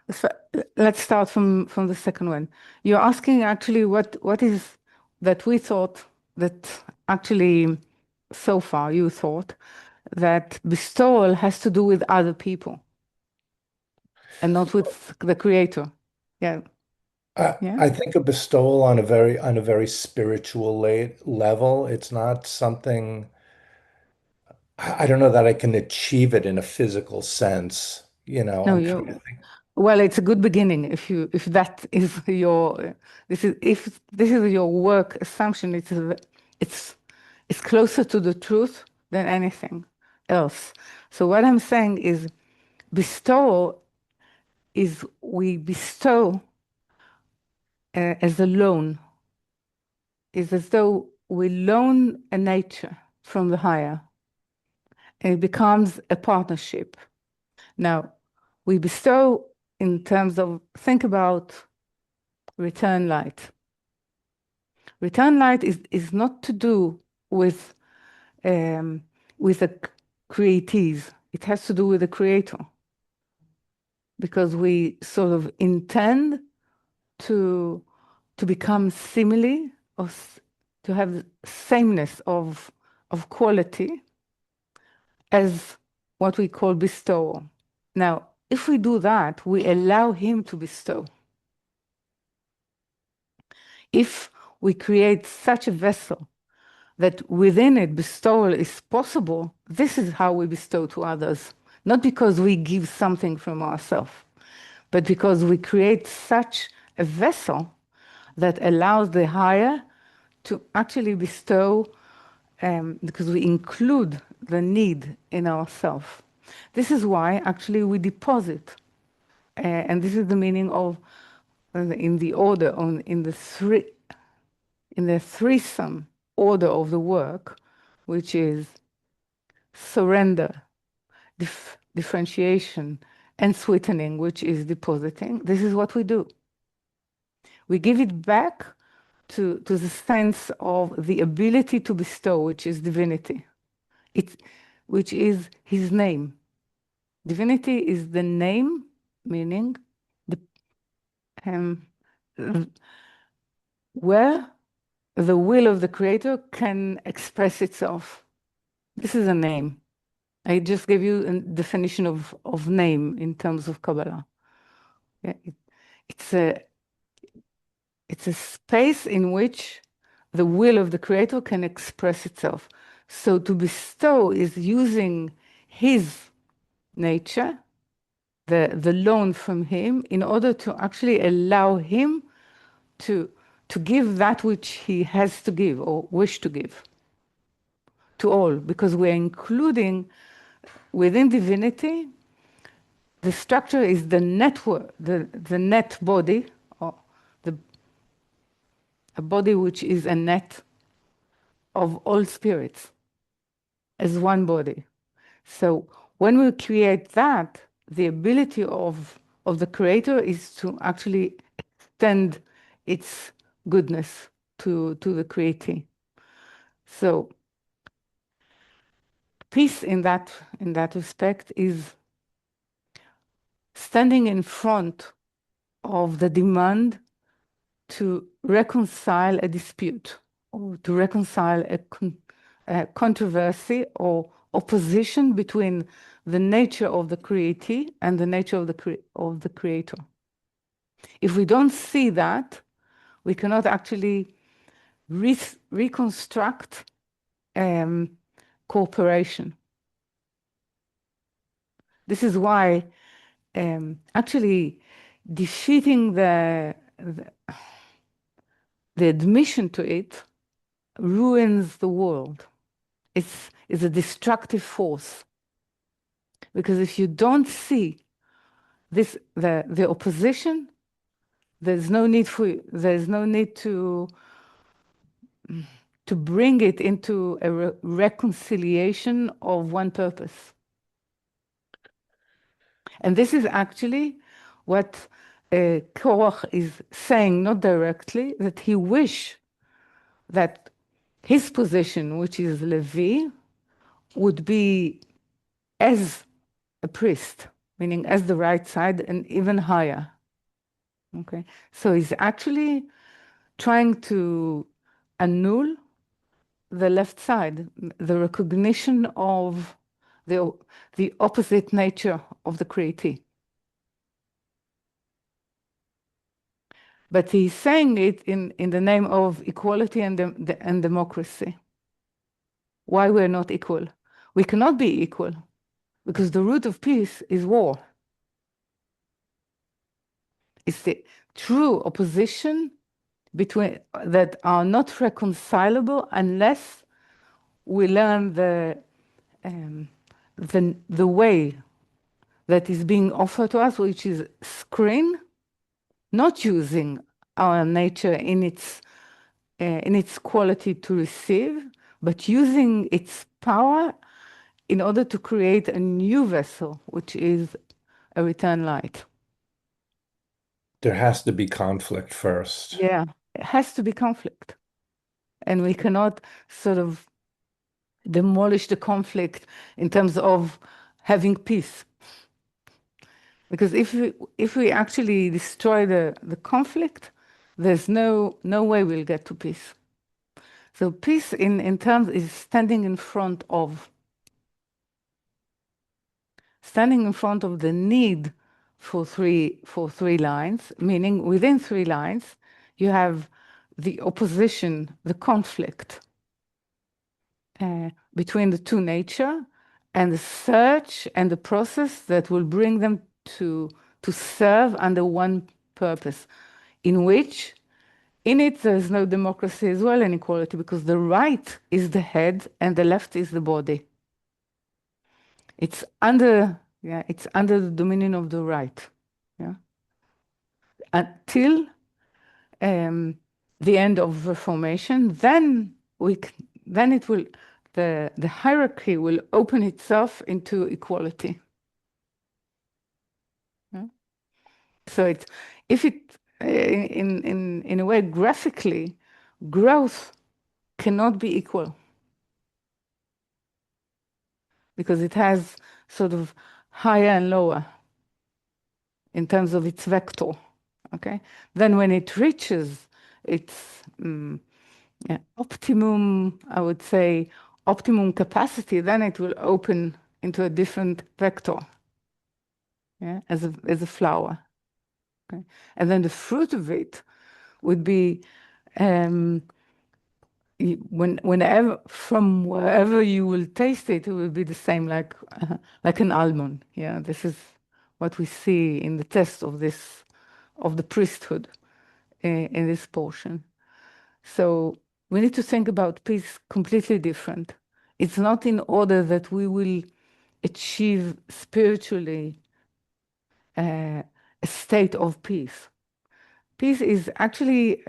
So, let's start from the second one. You're asking actually what is that we thought that actually so far you thought that bestowal has to do with other people and not with the creator. Yeah. Yeah. I think a bestowal on a very spiritual level. It's not something I don't know that I can achieve it in a physical sense. You know, No, I'm trying to you think. well, it's a good beginning if that is your this is if this is your work assumption, it's it's closer to the truth than anything else. So what I'm saying is bestowal is we bestow as a loan, is as though we loan a nature from the higher, and it becomes a partnership. Now, we bestow in terms of think about return light. Return light is not to do with um, with a createes. It has to do with the creator because we sort of intend to to become simile or to have sameness of quality as what we call bestowal. Now, if we do that, we allow him to bestow. If we create such a vessel that within it bestowal is possible, this is how we bestow to others. Not because we give something from ourselves, but because we create such a vessel that allows the higher to actually bestow, because we include the need in ourselves. This is why actually we deposit, and this is the meaning of in the order on in the threesome order of the work, which is surrender, differentiation, and sweetening, which is depositing. This is what we do. We give it back to the sense of the ability to bestow, which is divinity, it, which is his name. Divinity is the name, meaning the, um, where the will of the creator can express itself. This is a name. I just gave you a definition of name in terms of Kabbalah. Yeah, it's a it's a space in which the will of the creator can express itself. So to bestow is using his nature, the loan from him, in order to actually allow him to to give that which he has to give or wish to give to all, because we're including within divinity, the structure is the network, the net body, or the a body which is a net of all spirits as one body. So when we create that, the ability of the creator is to actually extend its goodness to the createe. So peace in that respect is standing in front of the demand to reconcile a dispute or to reconcile a controversy or opposition between the nature of the createe and the nature of the creator. If we don't see that, we cannot actually reconstruct um, cooperation. This is why actually defeating the admission to it ruins the world. It's a destructive force. Because if you don't see this, the opposition, there's no need to bring it into a reconciliation of one purpose. And this is actually what Korach is saying, not directly, that he wish that his position, which is Levi, would be as a priest, meaning as the right side and even higher. Okay, so he's actually trying to annul the left side, the recognition of the, the opposite nature of the createe. But he's saying it in the name of equality and democracy. Why we're not equal? We cannot be equal because the root of peace is war. It's the true opposition between that are not reconcilable unless we learn um, the way that is being offered to us, which is screen, not using our nature in its quality to receive, but using its power in order to create a new vessel, which is a return light. There has to be conflict first. Yeah, it has to be conflict. And we cannot sort of demolish the conflict in terms of having peace. Because if we actually destroy the conflict, there's no way we'll get to peace. So peace in terms is standing in front of the need for three lines, meaning within three lines, you have the opposition, the conflict between the two nature, and the search and the process that will bring them to serve under one purpose, in which in it there's no democracy as well and equality, because the right is the head and the left is the body. It's under, yeah, it's under the dominion of the right, yeah, until the end of Reformation. Then then it will, the hierarchy will open itself into equality. Yeah? So it's, if it in a way graphically, growth cannot be equal because it has sort of higher and lower in terms of its vector. Okay, then when it reaches its yeah, optimum, I would say, optimum capacity, then it will open into a different vector, yeah, as a flower. Okay, and then the fruit of it would be um, whenever from wherever you will taste it, it will be the same, like an almond. Yeah, this is what we see in the test of this of the priesthood in this portion. So we need to think about peace completely different. It's not in order that we will achieve spiritually a state of peace. Peace is actually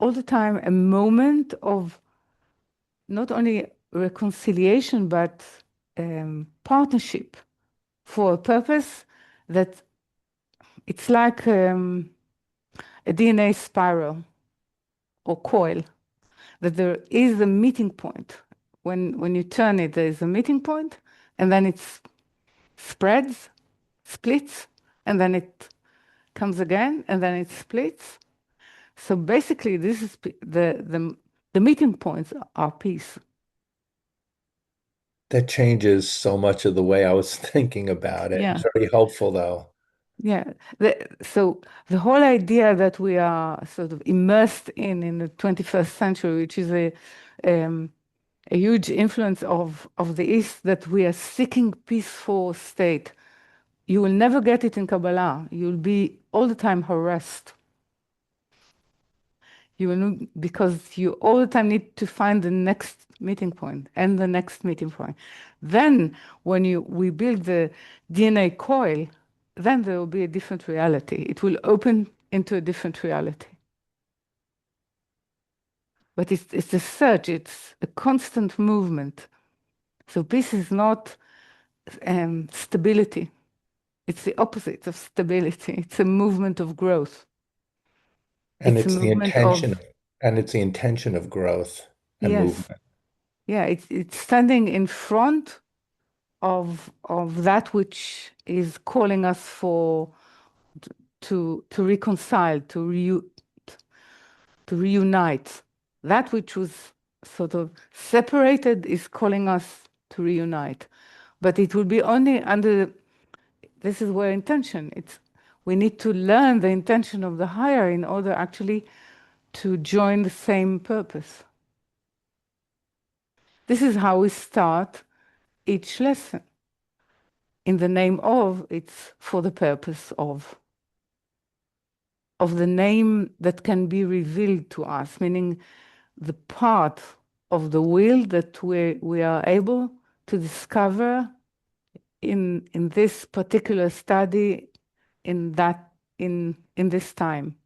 all the time a moment of not only reconciliation, but partnership for a purpose that it's like a DNA spiral or coil, that there is a meeting point. When you turn it, there is a meeting point, and then it spreads, splits, and then it comes again, and then it splits. So basically, this is the meeting points are peace. That changes so much of the way I was thinking about it. Yeah, It's very helpful, though. yeah. So the whole idea that we are sort of immersed in the 21st century, which is a huge influence of the East, that we are seeking peaceful state. You will never get it in Kabbalah. You'll be all the time harassed. You will, because you all the time need to find the next meeting point and the next meeting point. Then when we build the DNA coil, then there will be a different reality. It will open into a different reality. But it's a search, it's a constant movement. So peace is not stability. It's the opposite of stability. It's a movement of growth. And It's a it's the movement intention of, of, and it's the intention of growth and yes, movement. yeah, it's standing in front of that which is calling us to reconcile, to reunite. That which was sort of separated is calling us to reunite. But it will be only under, this is where intention, we need to learn the intention of the higher in order actually to join the same purpose. This is how we start each lesson. In the name of, it's for the purpose of the name that can be revealed to us, meaning the part of the will that we are able to discover in this particular study in this time.